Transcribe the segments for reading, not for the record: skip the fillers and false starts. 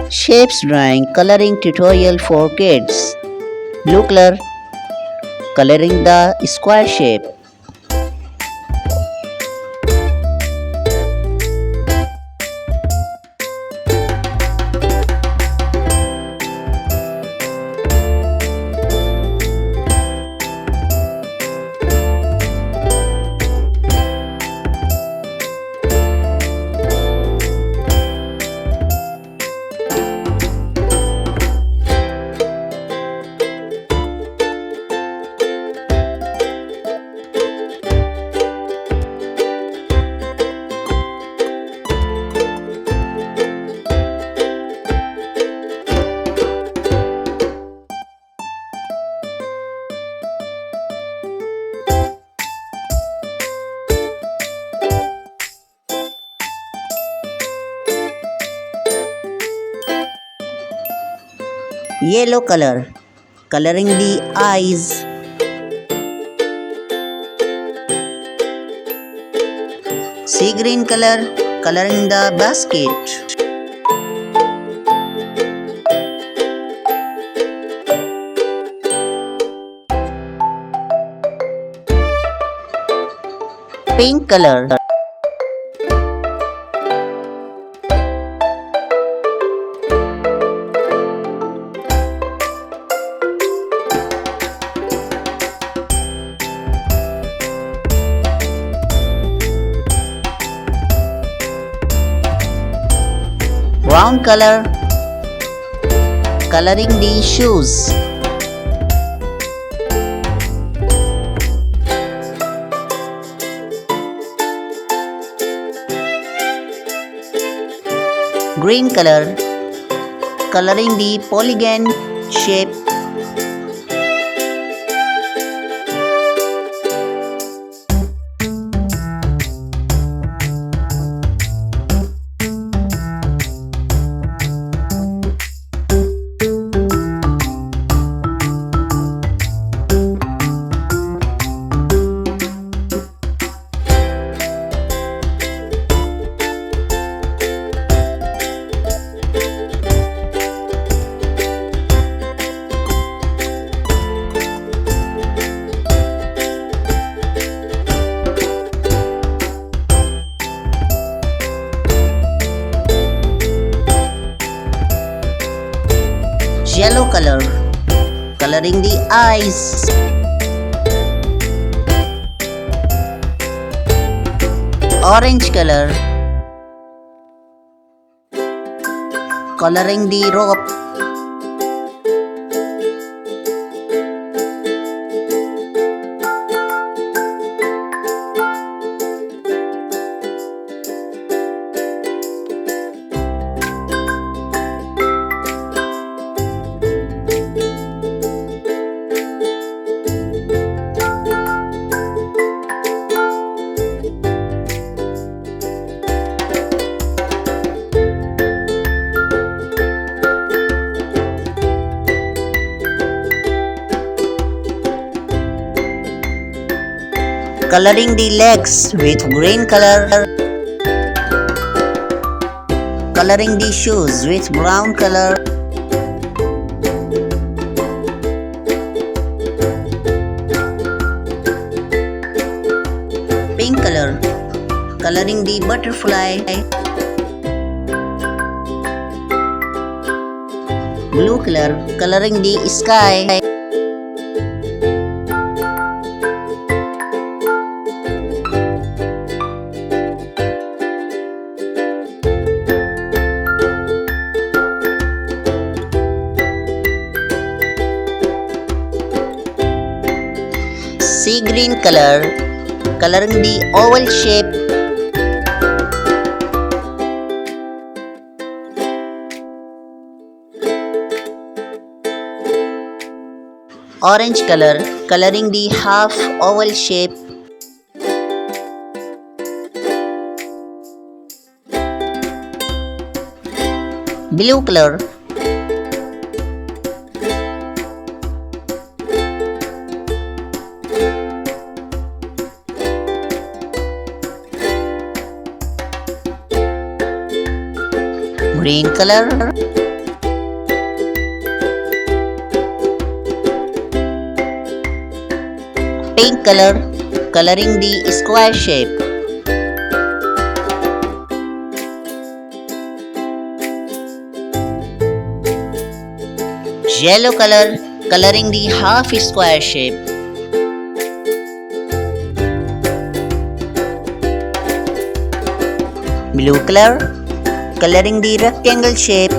Shapes drawing coloring tutorial for kids. Blue color coloring the square shape. Yellow color coloring the eyes. Sea green color coloring the basket. Pink color brown color coloring the shoes. Green color coloring the polygon shape. Yellow color coloring the eyes. Orange color coloring the rope. Coloring the legs with green color. Coloring the shoes with brown color. Pink color coloring the butterfly. Blue color coloring the sky. Sea green color coloring the oval shape. Orange color coloring the half oval shape. Blue color green color Pink color, coloring the square shape. Yellow color, coloring the half square shape. Blue color, coloring the rectangle shape.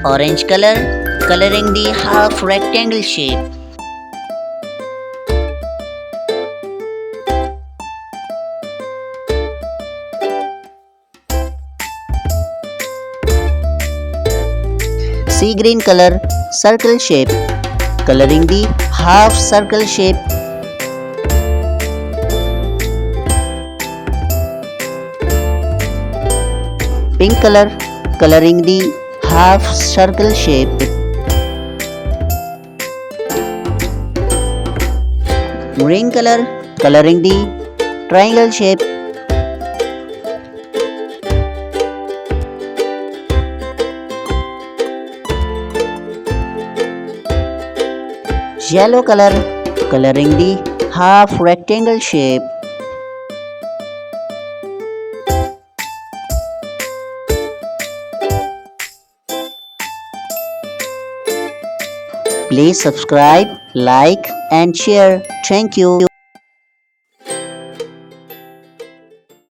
Orange color, coloring the half rectangle shape. Sea green color, circle shape, coloring the half circle shape. Pink color, coloring the half circle shape. Green color, coloring the triangle shape. Yellow color, coloring the half rectangle shape. Please subscribe, like and share. Thank you.